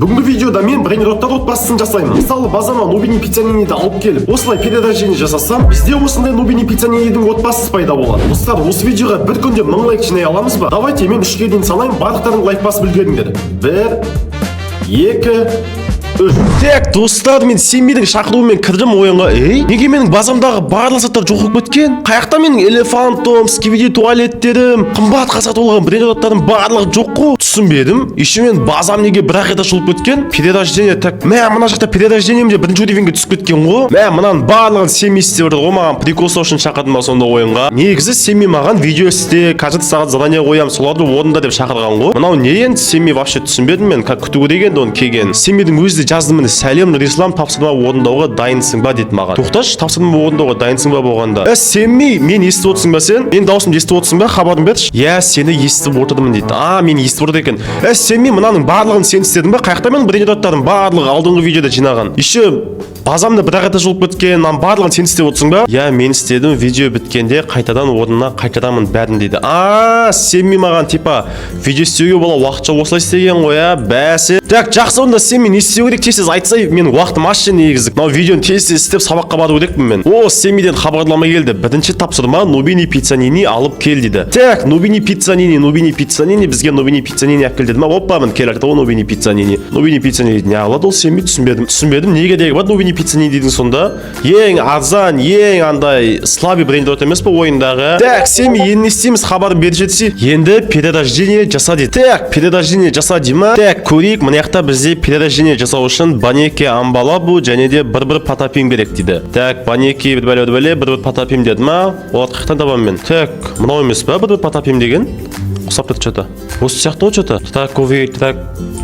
Бүгінгі видеода мен брейнроттар отбасысын жасаймын. Мысалы, базама Нубини Пиццаниниді алып келіп, осылай перерождение жасасам, бізде осындай Нубини Пиццанинидің отбасысы пайда болады. Достар, осы видеоға бір күнде 1000 лайк жинай аламыз ба? Давайте мен 3-ге дейін санайын, барлықтарың лайк басып үлгеріңдер. 1, 2, 3. Так, достар, мен семейдің шақыруымен кірдім ойынға. Неге менің базамдағы барлық заттар жоқ болып кеткен? Қаяқта менің элефантом, скибиди туалеттерім, қымбатқа сатылған брейнроттарым барлығы жоқ қой? Түсінбедім. Еще мен базам неге бір-ақ рет ашылып кеткен? Перерождение, так, мына жақта перерождениемде бірінші уровеньге түсіп кеткен ғой. Мынаның барлығын семей істеп отыр ғой, маған прикол үшін шақырдым ба сонда ойынға. Негізі семей маған видео істе, кажется сағат задание қоямын, соларды орында деп шақырған ғой. Мынау не енді семей вообще түсінбедім мен, как күту керек енді оны келген. Семейдің өзі жазды міне, сәлем Нұрислам, тапсырма орындауға дайынсың ба дейді маған. Тоқташы, тапсырма орындауға дайынсың ба болғанда. Семей, мен естіп отырсың ба сен? Мен даусымды естіп отырсың ба? Хабарын берші. Я сені естіп отырдым дейді. Мен естіп отыр екен. Семей, мынаның барлығын сен істедің ба? Қаяқта мен брейнроттардың барлығы алдыңғы видеода жинаған. Еще базамда бір ақ рет жұлып кеткен, барлығын сен істеп отырсың ба? Я мен істедім, видео біткенде қайтадан орнына қайтарамын бәрін дейді. Семей маған типа видео істеуге бола уақытша осылай істеген ғой, бәсе. Так, жақсы, онда сен мен не істеу керек? Тез айтсай, мен уақытым ашшы негізі. Мынау видеоны тез істеп сабаққа бару керекпін мен. Семейден хабарлама келді. Бірінші тапсырма Нубини Пиццанини алып кел дейді. Так, Нубини Пиццанини, бізге Нубини Пиццанини алып кел деді ма? Опа, мен келді ол Нубини Пиццанини. Нубини Пиццанини не алады ол Семей? Түсінбедім. Неге деге бар Нубини Пиццанини дедің сонда? Ең арзан, ең андай слабый брейнрот емес па ойындағы? Так, Семей, енді не істейміз, хабарын беріп жетсе? Енді перерождение жаса дейді. Так, перерождение жаса дейма? Так, көрейік, мына жақта бізде перерождение жасау үшін банеке амбалабу және де бір потапим керек дейді. Так, банеке бір потапим деді ма? Оларды қаяқтан табамын мен? Так, мынау емес па бір потапим деген? Құсап кетті что-то. Осы сияқты ғой что-то. Так, ковей, так,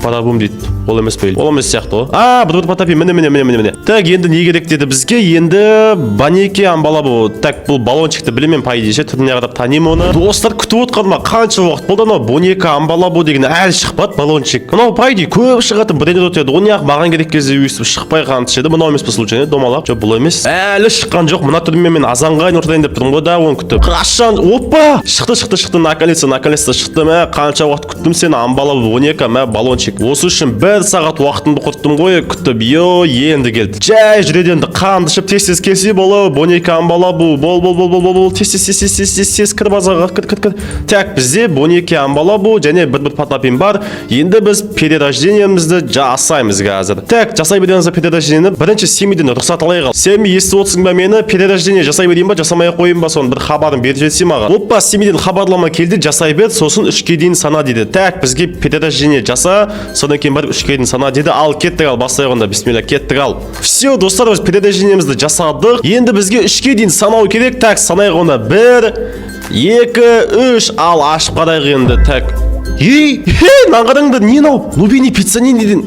парабум дейді. Ол емес пе? Ол емес сияқты ғой. Бір потапим, міне. Так, енді не керек деді бізге? Енді банеке амбалабу. Так, бұл баллончикті білемін пайдеше, түріне қарап танимын оны. Достар, күтіп отқаныма қанша уақыт болды анау банеке амбалабу деген әлі шықпады баллончик. Мынау пайде көп шығатын брейнрот еді. Оны маған керек кезде өйстіп шықпай қалды еді. Мынау емес пе случайно домалақ? Жоқ, бұл емес. Әлі шыққан жоқ. Мына түрмен мен азанға ортайын деп тұрмын ғой да, оны күтіп. Қашан? Опа! Шықты, наконец-то шықты. Қанша уақыт күттім сені, амбалабу банеке, баллончик. Осы үшін 1 сағат уақытымды құрттым ғой, күтіп. Енді келді. Жай жүреденді қанды ішіп тез келсе болу, банеке амбалабу, бол, тез кір базаға, кір. Так, бізде банеке амбалабу және бір потапим бар. Енді біз перерождениемізді жасаймыз қазір. Так, жасай береміз перерождениені. Бірінші Семейден рұқсат алайық. Семей, естіп отырсың ба мені? Перерождение жасай берейін ба, жасамай қойын ба, соны бір хабарын беріп жетсе маған. Опа, Семейден хабарлама келді, жасай бер, сосын 3-ге дейін сана дейді. Так, бізге перерождение жаса, содан кейін барып 3-ге дейін сана дейді. Ал, кеттік ал, бастайғанда, бисмилля, кеттік ал. Все, достар, біз перерождениемізді жасадық. Енді бізге 3-ге дейін санау керек. Так, санайғанда 1, 2, 3, ал, ашып қарайық енді. Так, мынаны қараңдар, не мынау? Нубини Пиццаниниден.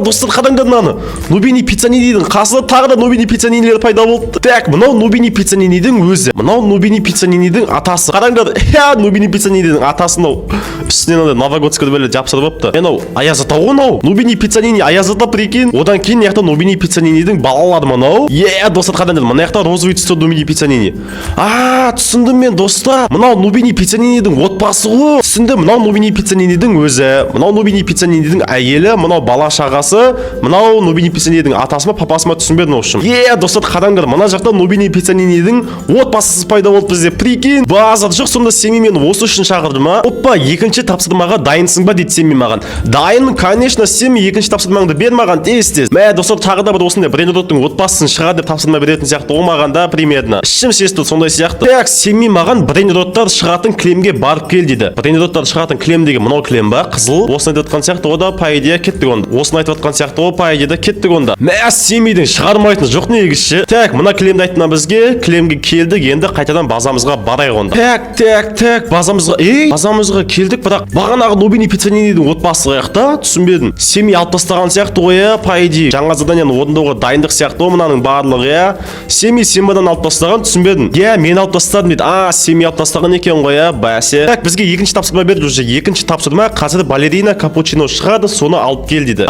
Достар, қараңдар мынаны. Нубини Пиццаниниден қасында тағы да Нубини Пиццанинилер пайда болды. Так, мынау Нубини Пиццаниниден өзі. Мынау Нубини Пиццаниниден атасы. Қараңдар, Нубини Пиццаниниден атасы мынау. Үстінен новогодский бөле жапсырып апты. Мынау Аяз ата ғой мынау. Нубини Пиццанини Аяз ата прикинь. Одан кейін мына жақта Нубини Пиццаниниден балалары мынау. Достар, қараңдар, мына жақта розовый түсті Нубини Пиццанини. Түсіндім мен, достар. Мынау Нубини Пиццаниниден отбасы ғой. Түсіндім, мынау Нубини Пиццаниниден өзі, мынау Нубини Пиццаниниден әйелі, мынау бала шағасы, мынау Нубини Пиццаниниден атасы ма, папасы ма түсінбедім общем. Достар, қараңдар, мына жақта Нубини Пиццаниниден отбасысы пайда болды бізде. Прикинь, базар жоқ, сонда Семей мен осы үшін шақырдым ма? Опа, екінші тапсырмаға дайынсың ба дейді Семей маған. Дайынмын, конечно, Семей, екінші тапсырмаңды бер маған тез. Достар, тағы да бір осындай брейнроттың отбасысын шығар деп тапсырма беретін сияқты оңмаған да примерно. Ішім сезді сондай сияқты. Так, Семей маған брейнроттар шығатын кілемге барып кел дейді. Брейнроттар шығатын кілем деген мынау кілем ба? Қызыл. Осыны айтып отқан сияқты, ода по идее кеттік онда. Осыны айтып отқан сияқты, о по идеяда кеттік онда. Семейдің шығармайтын жоқ негізші. Так, мына кілемді айттың бізге, кілемге келдік, енді қайтадан базамызға барайық онда. Так, базамызға келдік, бірақ бағанағы Нубини Пиццаниниден отбасы қаяқта? Түсінбедім. Семей алып тастаған сияқты ғой, по идее. Жаңа заданияны орындауға дайындық сияқты ғой мынаның барлығы, Семей Семейден алып тастаған, түсінбедім. Мен алып тастадым дейді. Семей алып тастаған екен ғой, бәсе. Так, бізге екінші тапсырма берді уже. Екінші екінші тапсырма қазір балерина капучино шығады, соны алып кел дейді.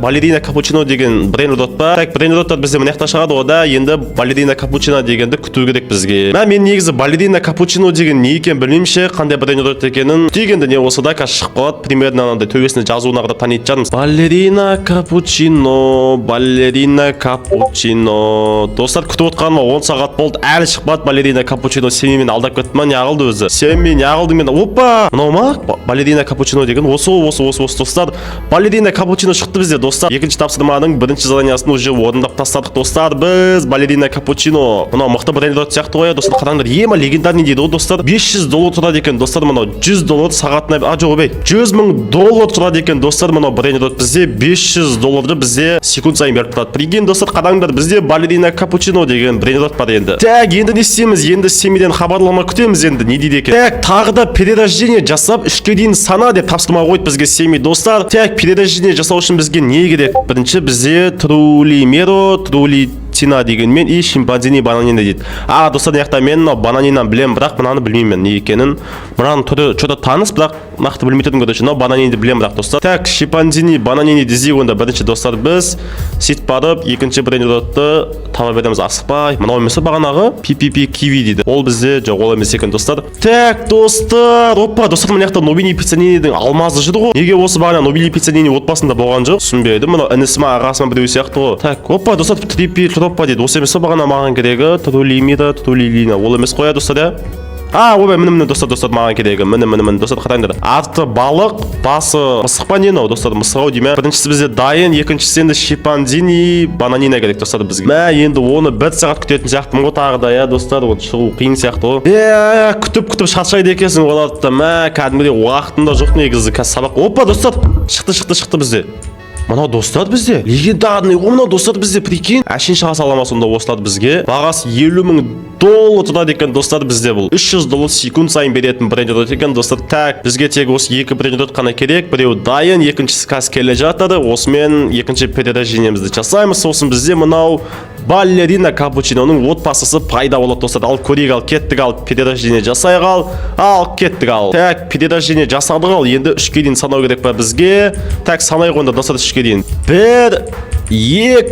Балерина капучино деген бренд рот па? Так, бренд роттар бізде мына жақта шығады, ода енді балерина капучино дегенді күту керек бізге. Мен негізі балерина капучино деген не екен білмеймін, қандай бренд рот екенін. Дегенде не болса да қазір шығып қалады, примерно анандай төбесіне жазуына қарап танитын шығармыз. Балерина капучино, балерина капучино. Достар, күтіп отқаныма 10 сағат болды, әлі шықпады балерина капучино. Сен мен алдап кетті ма, не қылды өзі? Сен мен не қылдың мен? Опа! Мынау ма? Балерина капучино деген осы достар. Балерина капучино шықты бізде, достар. Екінші тапсырманың бірінші заданиясын уже орындап тастадық, достар. Біз балерина капучино. Мынау мықты бренд рот сияқты ғой, достар. Қараңдар, ема легендарный дейді ғой, достар. $500 тұрады екен, достар. Мынау $100 сағатына, жоқ бей, $100,000 тұрады екен, достар. Мынау бренд рот бізде $500 бізде секунд сайын беріп тұрады. Прикинь, достар, қараңдар, бізде балерина капучино деген бренд рот бар енді. Так, енді не істейміз? Енді семейден хабарлама күтеміз енді, не дейді екен? Так, тағы да перерождение жасап 3-ке дейін сана деп тапсырма қойды бізге семей, достар. Так, перерождение жасау үшін бізге не керек? Бірінші бізде трулимеро, трулитина дегенмен и шимпанзини бананина дейді. Достар, яқта мен бананинан білем, бірақ мынаны білмеймін не екенін. Мынаның түрі что-то таныс, бірақ нақты білмейтін көрдім. Бананинді білем, бірақ достар. Так, шимпанзини бананини дезек онда бірінші, достар, біз сөйтіп барып екінші бренд ротты таба береміз, асықпай. Мынау емес бағанағы пи киви дейді. Ол бізде жоқ, ол емес екен, достар. Так, достар, опа, достар, мына жақта Нобини Пиццанинидің алмазы жүр ғой. Неге осы бағана Нобини Пиццанини отбасында болған жоқ? Түсінбедім. Мынау інісі ма, ағасы ма біреу сияқты ғой. Так, опа, достар, тропа дейді. Осы емес бағана маған керегі трулимида, трулилина. Ол емес қоя, достар, ойбай, міне достар, маған керегі. Міне, достар, қараңдар. Арты балық, басы мысық па не мынау, достар, мысық ау деймін. Біріншісі бізде дайын, екіншісі енді шимпанзини бананина керек, достар, бізге. Енді оны 1 сағат күтетін сияқтымын ғой тағы да, достар, оны шығу қиын сияқты ғой. Күтіп шаршайды екенсің оларды. Кәдімгідей уақытында жоқ негізі қазір сабақ. Опа, достар, шықты бізде. Мынау достар бізде легендарный, мынау достар бізде, прикинь, әшейін шыға салама сонда осылады бізге. Бағасы $50,000 тұрады екен, достар, бізде бұл $300 секунд сайын беретін бренд рот екен, достар. Так, бізге тек осы екі бренд рот қана керек, біреу дайын, екіншісі қазір келе жатыр. Осымен екінші перерождениемізді жасаймыз. Сосын бізде мынау балерина капучиноның отбасысы пайда болады, достар. Ал көрейік, кеттік, перерождение жасайық, кеттік. Так, перерождение жасадық, енді 3-ке дейін санау керек па бізге? Так, санайық онда, достар, 3-ке дейін. 1, 2,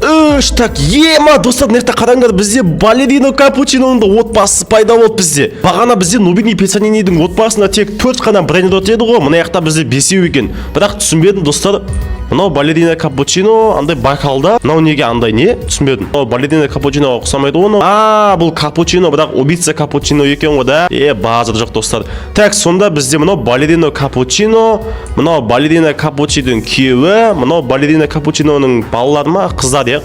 3. Так, ема, достар, нерті қараңдар, бізде балерина капучиноның отбасысы пайда болды бізде. Бағана бізде Нобини Пиццанинидің отбасында тек 4 қана бренд рот еді ғой, мына жақта бізде 5 екен. Бірақ түсінбедім, достар. Мынау балерина капучино андай байқалда. Мынау неге андай не? Түсінбедім. Балерина капучино ұқсамайды оны. Бұл капучино, бірақ убийца капучино екен ғой да. Базар жоқ, достар. Так, сонда бізде мынау балерина капучино, мынау балерина капучиноның күйеуі, мынау балерина капучиноның балалары ма? Қыздары.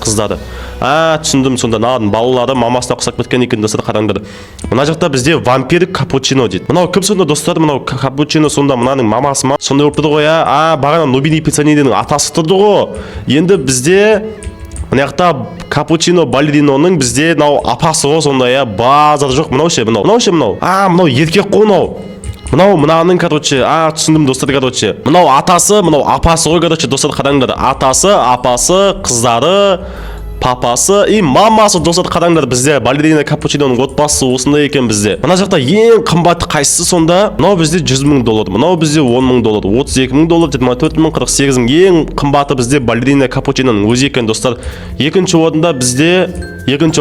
Түсіндім, сонда мынаның балалары мамасына ұқсап кеткен екен, достар, қараңдар. Мына жақта бізде вампир капучино дейді. Мынау кім сонда, достар? Мынау капучино сонда мынаның мамасы ма? Сонда болып тұрды ғой, бағана Нобини Пиццанинидің атасы тұрды ғой. Енді бізде мына жақта капучино балериноның бізде апасы ғой, сонда базар жоқ. Мынау ше, мынау еркек қой мынау. Мынаның, түсіндім, достар, мынау атасы, мынау апасы ғой, достар, қараңдар. Атасы, апасы, қыздары, папасы и мамасы, достар, қараңдар, бізде балерина капучиноның отбасы осындай екен бізде. Мына жақта ең қымбаты қайсысы сонда? Мынау бізде $100,000, мынау бізде $10,000, $32,000, $24,000, $48,000. Ең қымбаты бізде балерина капучиноның өзі екен, достар. Екінші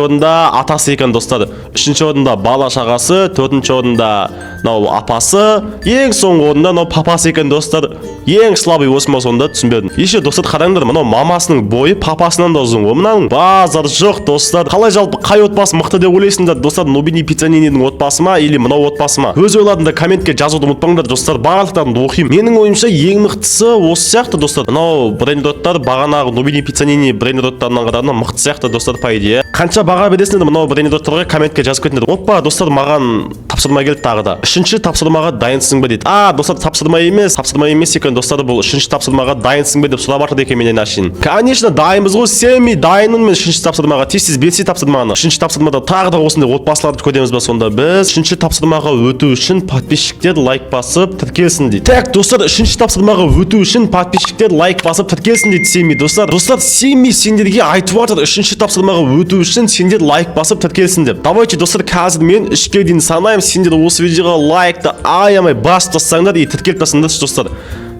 орында атасы екен, достар. Үшінші орында бала шағасы, төртінші орында апасы, ең соңғы орында папасы екен, достар. Ең слабый осы ма сонда, түсінбедім. Еще, достар, қараңдар, мынау мамасының бойы папасынан да ұзын ғой. Мынаның базар жоқ, достар. Қалай жалпы қай отбасы мықты деп ойлайсыңдар, достар? Нобини Пиццанинидің отбасы ма или мынау отбасы ма? Өз ойларында комментке жазуды ұмытпаңдар, достар. Барлықтарын оқимын. Менің ойымша ең мықтысы осы сияқты, достар. Мынау бренд роттар бағанағы Нобини Пиццанини бренд роттарынан қарағанда мықты сияқты, достар, по идее. Қанша баға бересіңдер мынау бренд роттарға комментке жазып кетіңдер. Опа, достар, маған тапсырма келді тағы да. Үшінші тапсырмаға дайынсың ба дейді. Достар, тапсырма емес екен, достар, бұл үшінші тапсырмаға дайынсың ба деп сұрап жатыр екен менен ашин. Конечно, дайынбыз ғой, сен дайынмын мен үшінші тапсырмаға. Тез берсе тапсырманы. Үшінші тапсырмада тағы да осындай отбасыларды көреміз ба сонда? Біз үшінші тапсырмаға өту үшін подписчиктер лайк басып тіркелсін дейді. Так, достар, үшінші тапсырмаға өту үшін подписчиктер лайк басып тіркелсін дейді сен достар. Достар, сен сендерге айтып жатыр, үшінші тапсырмаға өту үшін сендер лайк басып тіркелсіңдер. Давайте достар, қазір мен 3-ке дейін санаймын, сендер осы видеоға лайкты аямай басып тастаңдар и тіркеліп тастаңдар достар.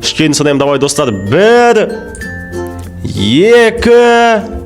3-ке дейін санаймын, давай достар. 1 2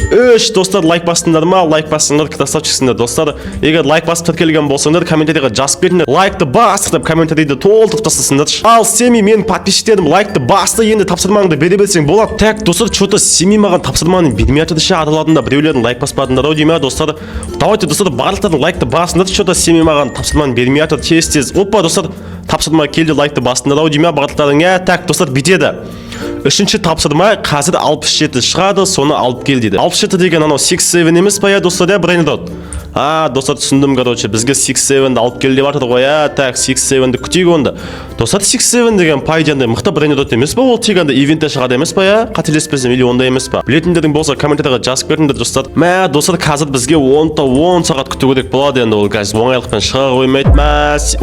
3 достар, лайк бастыңдар ма? Лайк басыңдар, красавчиксіңдер достар. Егер лайк басып тіркелген болсаңдар, комментарийға жазып кетіңдер. Лайкты басты деп комментарийді толтырып тастасыңдар. Ал Семи, мен подписчиктерім, лайкты басты, енді тапсырмаңды бере берсең болады. Так, достар, что-то Семи маған тапсырманы бермей жатыр ше, араларында біреулердің лайк баспадыңдар ау дейме, достар. Давайте достар, барлықтардың лайкты басыңдар, что-то Семи маған тапсырманы бермей жатыр, тез-тез. Опа, достар, тапсырма келді, лайкты бастыңдар ау дейме, барлықтарың. Так, достар, бітеді. Үшінші тапсырма қазір 67 шығады, соны алып кел дейді. 67 деген анау 6-7 емес па я, достар, я брейндот. Достар, түсіндім, короче, бізге 6-7-ді алып кел деп жатыр ғой, так, 6-7-ді күтейік онда. Достар, 6-7 деген пайденде мықты брейндот емес па, ол тек анда ивентте шығады емес па, қателеспесем, или онда емес па. Білетіндердің болса комментарийға жазып беріңдер, достар. Достар, қазір бізге 10 сағат күту керек болады енді, ол қазір оңайлықпен шыға қоймайды.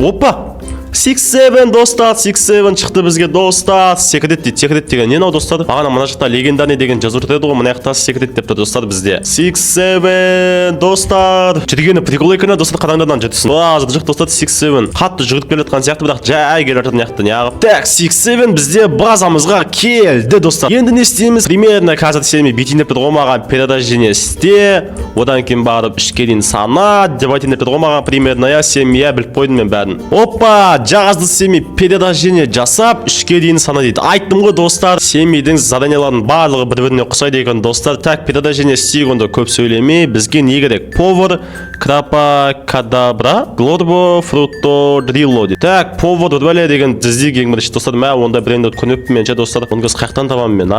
Опа! 6-7 достар, 6-7 шықты бізге достар. Секрет деген не нау достар? Бағана мына жақта легендарный деген жазып тұрды ғой, мына жақта секрет деп тұр достар бізде. 6-7 достар. Жүргені прикол екені достар, қараңдардан жетісін. Жоқ достар, 6-7 қатты жүріп келе жатқан сияқты, бірақ жай келе жатыр неғып неғып. Так, 6-7 бізде базамызға келді достар. Енді не істейміз? Примерно қазір Семи битін деп тұр маған перерождение істе. Одан кейін барып 3-ке дейін сана деп айтын деп тұр маған примерно. Я Семи, я біліп қойдым мен бәрін. Опа! Жағазды Семи перерождение жасап 3-ке дейін сана дейді. Айттым ғой достар, Семидің заданияларының барлығы бір-біріне ұқсайды екен достар. Так, перерождение істейік онда көп сөйлемей. Бізге не керек? Повар, крапа, кадабра, глорбо, фруто, дрилло дейді. Так, повар үрбәле деген діздейік ең бірінші достар. Онда бірінде көніппін мен ше достар. Оны қаяқтан табам мен,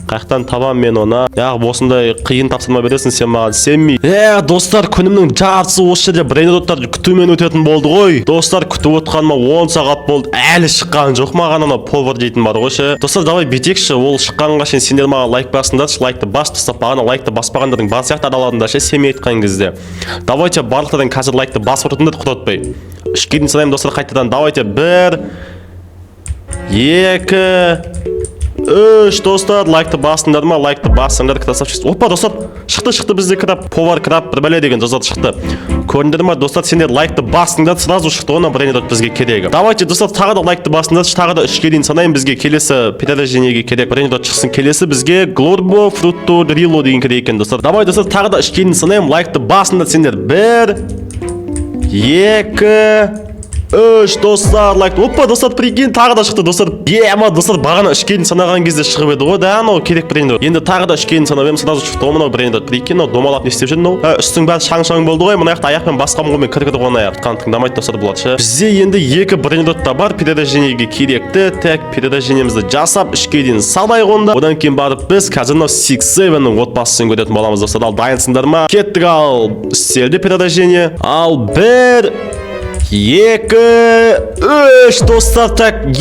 қаяқтан табам мен оны. Осындай қиын тапсырма бересің сен маған, Семи. Достар, күнімнің жартысы осы жерде брейндоттар күтумен өтетін болды ғой. Достар, күтіп отқаныма 10 сағат болды, әлі шыққан жоқ маған ана повар дейтін бар ғой ше. Достар, давай бетекші, ол шыққанға шейін сендер маған лайк басыңдаршы, лайкты бас тастап, бағана лайкты баспағандардың бар сияқты араларында ше, Семи айтқан кезде. Давайте барлықтардан қазір лайкты басып отырыңдар, құтатпай. 3-ке дейін санаймын достар қайтадан. Давайте 1 2 3 достар, лайкты басыңдар ма? Лайкты басыңдар, красавчик. Опа, достар, шықты бізде краб, повар краб, бір бәле деген жазады шықты. Көріндер ма, достар, сендер лайкты басыңдар, сразу шықты, оны брейндот бізге керегі. Давайте, достар, тағы да лайкты басыңдар, тағы да 3-ке дейін санайын, бізге келесі перерождениеге керек. Брейндот шықсын, келесі бізге глорбо, фруто, дрилло деген керек екен, достар. Давай, достар, тағы да 3-ке дейін санайын, лайкты басыңдар, сендер 1 2 3 достар, лайк. Опа, достар, прикинь, тағы да шықты достар. Достар, бағана 3-ке дейін санаған кезде шығып еді ғой, да, анау керек брейндот. Енді тағы да 3-ке дейін санап едім, сразу шықты ғой мынау брейндот. Прикинь, домалап не істеп жүрді, үстің бәрі шаң-шаң болды ғой, мына жақта аяқпен басқам ғой, мен кір-кір ғой аяқ. Тыңдамайды достар болады ше. Бізде енді 2 брейндот та бар, перерождениеге керекті. Так, перерождениемізді жасап 3-ке дейін салайық онда. Одан кейін барып біз қазір 6-7-ның отбасысын көретін боламыз достар. Ал дайынсыңдар ма? Кеттік, ал істелді перерождение. Ал 1 2 3 достар, так,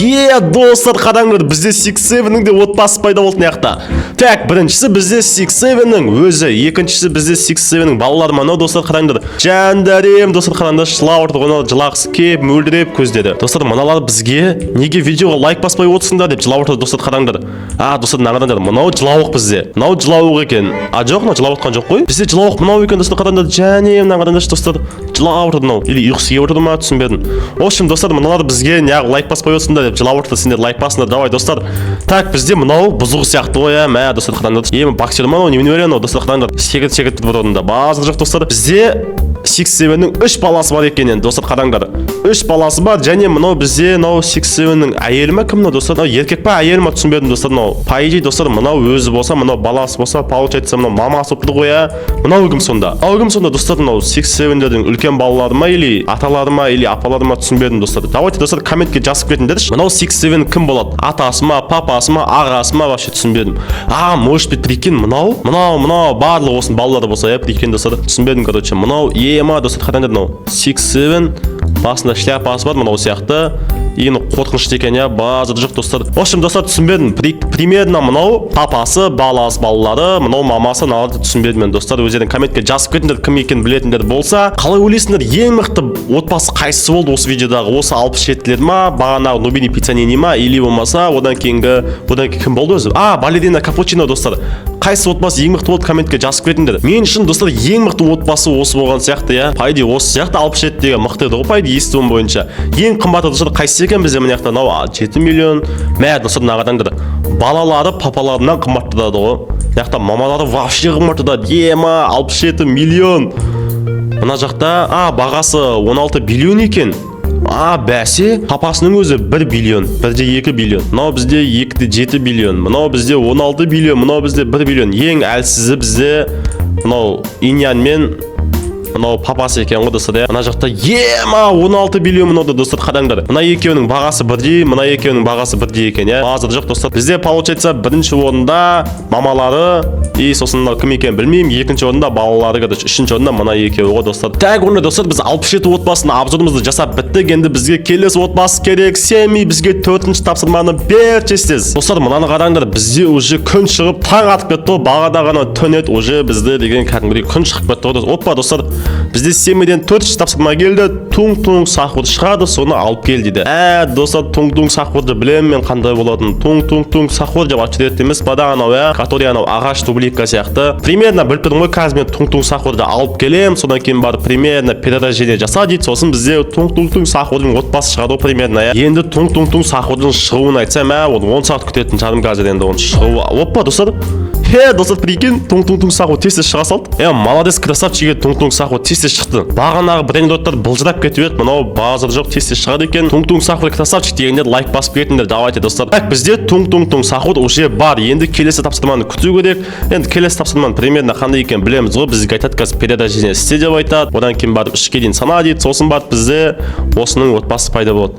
достар, қараңдар, бізде 6-7-ның де отбасы пайда болды мына Так, біріншісі бізде 6-7-ның өзі, екіншісі бізде 6-7-ның балалары ма, достар, қараңдар. Жандарем, достар, қараңдар, жылап отыр, оны жылағысы кеп, мөлдіреп көздеді. Достар, мыналар бізге неге видеоға лайк баспай отырсыңдар деп жылап отыр, достар, қараңдар. Достар, нағарандар, мынау жылауық бізде. Мынау жылауық екен. Жоқ, мынау жылап отқан жоқ қой. Бізде жылауық мынау екен, достар, қараңдар. Жанем, нағарандар, достар, жылап отыр мынау. Или ұйқысы кеп отыр ма, түсінбедім. В общем, достар, мыналар бізге неғып лайк баспай отырсыңдар деп жылап отыр, сендер лайк басыңдар. Давай, достар. Так, бізде мынау бұзық сияқты ғой, достар, қараңдар. Боксер ма, не берген, достар, қараңдар. Секрет бір орында базы жоқ, достар. Бізде 6-7-ның 3 баласы бар екенен, достар, қараңдар. 3 баласы бар, және мынау бізде мынау 6-7-ның әйелі ма, кім мынау, достар? Еркек па, әйел ма, түсінбедім, достар. Мынау пайжи, достар, мынау өзі болса, мынау баласы болса, получается, мынау мамасы болып тұр ғой, мынау кім сонда? Кім сонда, достар? Мынау 6-7-дердің үлкен балалары ма, или аталары ма, или апалары ма, түсінбедім, достар. Давайте, достар, комментке жазып кетіңдерші. Мынау 6-7 кім болады? Атасы ма, папасы ма, ағасы ма, вообще түсінбедім. Может быть, прикинь, мынау барлығы осының балалары болса, прикинь, достар. Түсінбедім, короче. Мынау достар, қараңдар, мынау 6-7 басында шляпасы бар, мынау сияқты. Ең қорқынышты екен, базар жоқ, достар. В общем, достар, түсінбедім. Примерно мынау папасы, балалары, мынау мамасы, наларды түсінбедім мен, достар. Өздерің комментке жазып кетіңдер, кім екенін білетіндер болса. Қалай ойлайсыңдар, ең мықты отбасы қайсысы болды осы видеодағы? Осы 67-лер ма, бағанағы Нобини Пиццанини ма, или болмаса одан кейін кім болды өзі? Балерина Капучино, достар. қайсы отбасы ең мықты болды, комментке жазып кетіңдер. Мен үшін достар ең мықты отбасы осы болған сияқты, иә. По идее осы сияқты 67 деген мықты еді ғой, по идее естуім бойынша. Ең қымбаты достар қайсы екен бізде мына жақта? Мынау 7 миллион. Мә достар мына қараңдар. Балалары папаларынан қымбаттады ғой. Мына жақта мамалары вообще қымбаттады. Ема 67 миллион. Мына жақта бағасы 16 биллион екен. Бәсе, папасының өзі 1 биллион, 1,2 биллион. Мынау бізде 2,7 биллион. Мынау бізде 16 биллион, мынау бізде 1 биллион. Ең әлсізі бізде мынау Иньян мен мынау папасы екен ғой достар. Мына жақта 16 биллион мынау достар, қараңдар. Мына екеуінің бағасы бірдей, мына екеуінің бағасы бірдей екен, иә. Мазыр жоқ достар. Бізде получается бірінші орында мамалары, сосын кім екен білмеймін, екінші орында балалары, үшінші орында мына екеуі ғой достар. Так, онда достар біз 67 отбасының обзорымызды жасап біттік. Енді бізге келесі отбасы керек. Семей бізге 4-ші тапсырманы берчесіз. Достар, мынаны қараңдар. Бізде уже күн шығып таң атып кетті. Бағада ғана түн еді, уже бізде деген кәдімгідей күн шығып кетті ғой. Опа достар, бізде Семейден 4-ші тапсырма келді. Туң-туң сахур шығады, соны алып кел дейді. Достар, туң-туң сахурды білемін мен қандай болатынын. Туң-туң сахур деп атайды емес па да, анау, который анау ағаш дублика сияқты. Примерно біліп тұрмын ғой, қазір мен туң-туң сахурды алып келем, содан кейін барып примерно перерождение жаса дейді. Сосын бізде туң-туң сахурдың отбасы шығады примерно. Енді туң-туң сахурдың шығуын айтсам, ол 10 сағат күтетін жарым қазір енді оның шығуы. Опа достар. Достар, прикинь, туң-туң сахур тез шыға салды. Молодец, красавчик, туң-туң сахур тез шықты. Бағанағы брендоттар былжырап кетіп еді, мынау базар жоқ, тез шығады екен. Туң-туң сахур красавчик дегендер лайк басып кетіңдер, давайте достар. Так, бізде туң-туң сахур уже бар. Енді келесі тапсырманы күту керек. Енді келесі тапсырманы примерно қандай екен білеміз ғой. Бізге айтады қазір перерождение істе деп айтады. Одан кейін барып 3-ге дейін сана дейді. Сосын барып бізде осының отбасы пайда болады.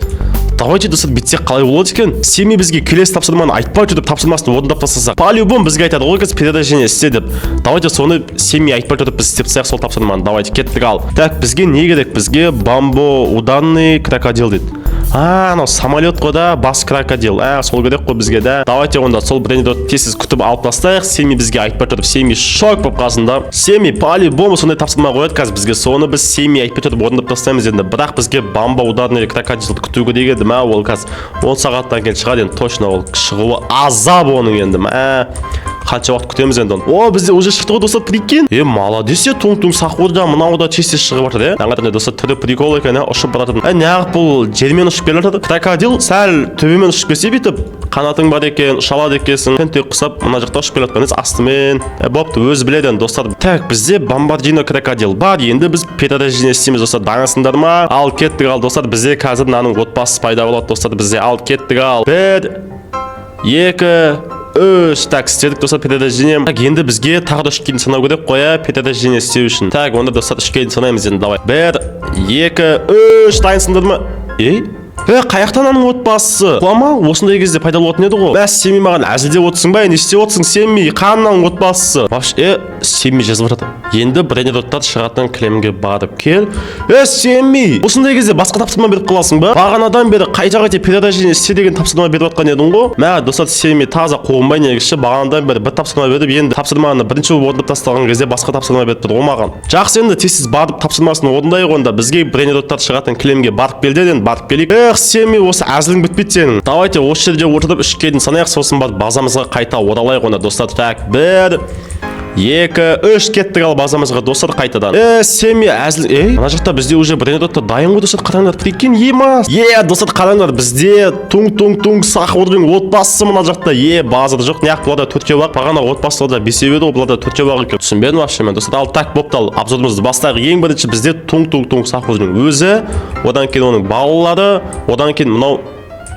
Давайте достар битсек қалай болады екен? Семей бізге келесі тапсырманы айтпай тұрып тапсырмасын орындап тастасақ. По-любому бізге айтады ғой қазір перерождение істе деп. Давайте соны Семей айтпай тұрып біз істеп тастайық сол тапсырманы. Давайте кеттік ал. Так, бізге не керек? Бізге бамбо уданный крокодил дейді. Анау самолет қой да, бас крокодил. Сол керек қой бізге да. Давайте онда сол брендді тез күтіп алып тастайық. Семей бізге айтпай тұрып, Семей шок болып қалсында. Семей по-любому сондай тапсырма қояды қазір бізге. Соны біз Семей айтпай тұрып орындап тастаймыз енді. Бірақ бізге бамбо уданный крокодилді күту керек еді. Ол қазір 10 сағаттан кейін шығады енді, точно ол шығуы азап оның енді. Қанша уақыт күтеміз енді оны. Бізде уже шықты ғой достар, прикинь. Молодец, туң-туң сахурда мынау да тез шығып жатыр, Аңғардан достар, түрі прикол екен, ұшып баратын. Неғып бұл жермен ұшып келе жатыр. Крокодил сәл төбемен ұшып келсе бүйтіп, қанатың бар екен, ұшалады екенсің. Тентек құсап, мына жақта ұшып келе жатқан астымен. Бопты, өзі біледі достар. Так, бізде бомбардино крокодил бар. Енді біз перерождение істейміз достар. Даңасыңдар ма? Ал кеттік ал достар. Бізде қазір мынаның отбасы пайда болады достар. Бізде ал кеттік ал. 1 2 Так, істедік достар перерождение. Так, енді бізге тағы да 3-ке дейін санау керек қоя перерождение істеу үшін. Так, онда достар 3-ке дейін санаймыз енді. Давай. 1 2 3 дайынсыңдар ма? Қаяқтан аның отбасы? Құлама, осындай кезде пайда болатын еді ғой. Семей маған әзілдеп отырсың ба? Не істеп отырсың Семей? Қанның отбасы? Вообще, Семей жазып жатыр. Енді брендоттар шығатын кілемге барып кел. Семей! Осындай кезде басқа тапсырма беріп қаласың ба? Бағанадан бері қайта перерождение істе деген тапсырма беріп жатқан едің ғой. Достар, Семей таза қуынбай негізші бағанадан бері бір тапсырма беріп, енді тапсырманы бірінші орындап тастаған кезде басқа тапсырма беріп тұр маған. Жақсы, енді тез барып тапсырмасын орындайық онда. Бізге брендоттар шығатын кілемге барып келді, енді барып келейік. Семей, осы әзілің бітпейді сенің. Давайте осы жерде отырып 3-ке дейін санайық, сосын барып базамызға қайта оралайық онда достар. Так, 1 2 3 кеттік ал базамызға достар қайтадан. Семей әзіл. Мына жақта бізде уже брендоттар дайын ғой достар, қараңдар, прикинь, ема. Достар, қараңдар, бізде туң-туң сахурдың отбасы мына жақта. Базар жоқ, неғып бұларда 4-ке бақ. Бағана отбасыларда 5-е еді, бұларда 4-ке бақ екен. Түсінбедім вообще мен достар. Ал так боптал обзорымызды бастайық. Ең бірінші бізде туң-туң сахурдың өзі, одан кейін оның балалары, одан кейін мынау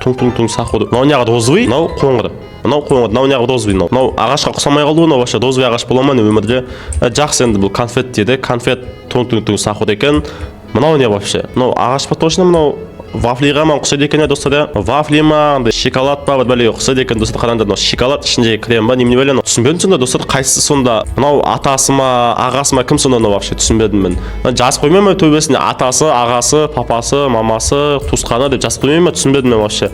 туң-туң сахур. Мынау неғып розовый, мынау қоңыр. Мынау неғып розовый, мынау ағашқа ұқсамай қалды, мынау вообще розовый ағаш бола ма не өмірде. Жақсы, енді бұл конфет дейді. Конфет туң-туң сахур екен. Мынау не вообще? Мынау ағаш па точно, мынау вафлиға ма ұқсайды екен достар. Вафли ма, шоколад па, бір бәлеге ұқсайды екен достар. Қараңдар, мынау шоколад, ішінде крем ба, немене бәле. Түсінбедім сонда достар, қайсысы сонда? Мынау атасы ма, ағасы ма, кім сонда вообще? Түсінбедім мен. Жазып қоймай ма төбесіне атасы, ағасы, папасы, мамасы, туысқаны деп жазып қоймай ма? Түсінбедім мен вообще.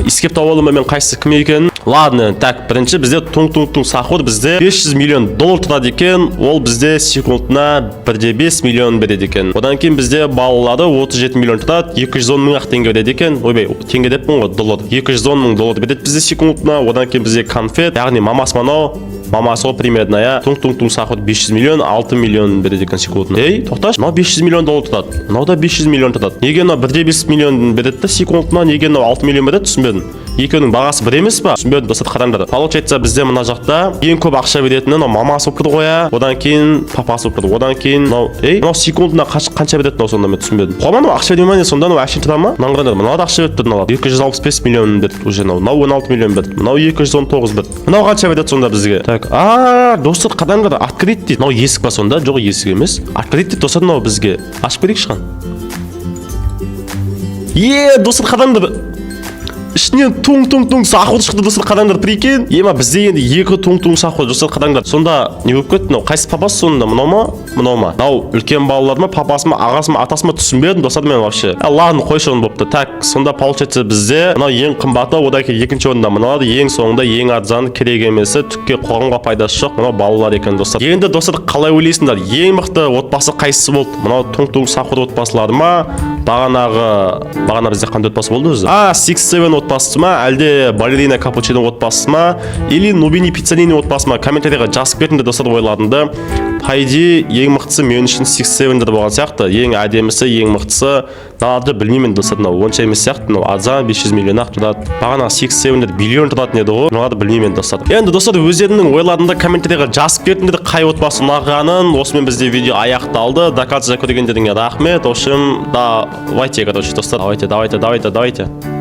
Искеп тауып алдым мен қайсысы кім екенін. Ладно, так, бірінші бізде туң сахур бізде 500 миллион доллар тұрады екен, ол бізде секундына 1,5 миллион береді екен. Одан кейін бізде балалары 37 миллион тұрады, 210 мың ақ теңге береді екен. Ойбай, теңге деппін ғой, доллар. 210 мың доллар береді бізде секундына. Одан кейін бізде конфет, яғни мамасы манау, мамасы примерно, я туң сахур 500 миллион, 6 миллион береді екен секундына. Ей, тоқташ, мынау 500 миллион доллар тұрады. Мынау да 500 миллион тұрады. Неге мынау 1,5 миллион береді секундына, неге мынау 6 миллион береді, түсінбедім. Екеуінің бағасы бір емес па? Түсінбедім, достар, қараңдар. Получается, бізде мына жақта ең көп ақша беретіні мынау мамасы болып тұр ғой, одан кейін папасы болып тұр. Одан кейін мынау секундына қанша береді мынау, сонда мен түсінбедім. Қома мынау ақша бермей сонда мынау әшейін тұра ма? Мынау да ақша беріп тұр, мынау 265 миллион берді уже, мынау 16 миллион берді. Мынау 219 берді. Мынау қанша береді сонда бізге? Так, достар, қараңдар, открыть дейді. Мынау есік па сонда? Жоқ, есік емес. Открыть дейді, достар, мынау бізге. Ашып берейікші қан. Достар, қараңдар. Ішінен туң сахур шықты, достар, қараңдар, прикинь. Ема бізде енді екі туң сахур, достар, қараңдар. Сонда не болып кетті? Мынау қайсы папасы сонда? Мынау ма? Мынау үлкен балалар ма, папасы ма, ағасы ма, атасы ма, түсінбедім, достар, мен вообще. Ладно, қой шоғын болыпты. Так, сонда получается бізде мынау ең қымбаты, одан кейін екінші орында мынау, ең соңында ең арзаны, керек емесі, түкке қоғамға пайдасы жоқ. Мынау балалар екен, достар. Енді достар, қалай ойлайсыңдар? Ең мықты отбасы қайсысы болды? Мынау туң сахур отбасылары ма? Бағана бізде қандай отбасы болды өзі? 6-7 отбасы ма, әлде балерина капучино отбасы ма, или нубини пиццанини отбасы ма? Комментарийға жазып кетіңдер, достар, ойларымды. Хайди ең мықтысы мен үшін 6-7 болған сияқты. Ең әдемісі, ең мықтысы наларды білмеймін, достар, онша емес сияқты. Арзан 500 миллион ақ тұрады. Бағана 6-7 биллион тұратын еді ғой. Наларды білмеймін, достар. Енді достар, өздерінің ойларында комментарийға жазып кетіңдер, қай отбасы ұнағанын. Осымен бізде видео аяқталды. До конца көргендеріңе рахмет. В общем, давайте, короче, достар. Давайте.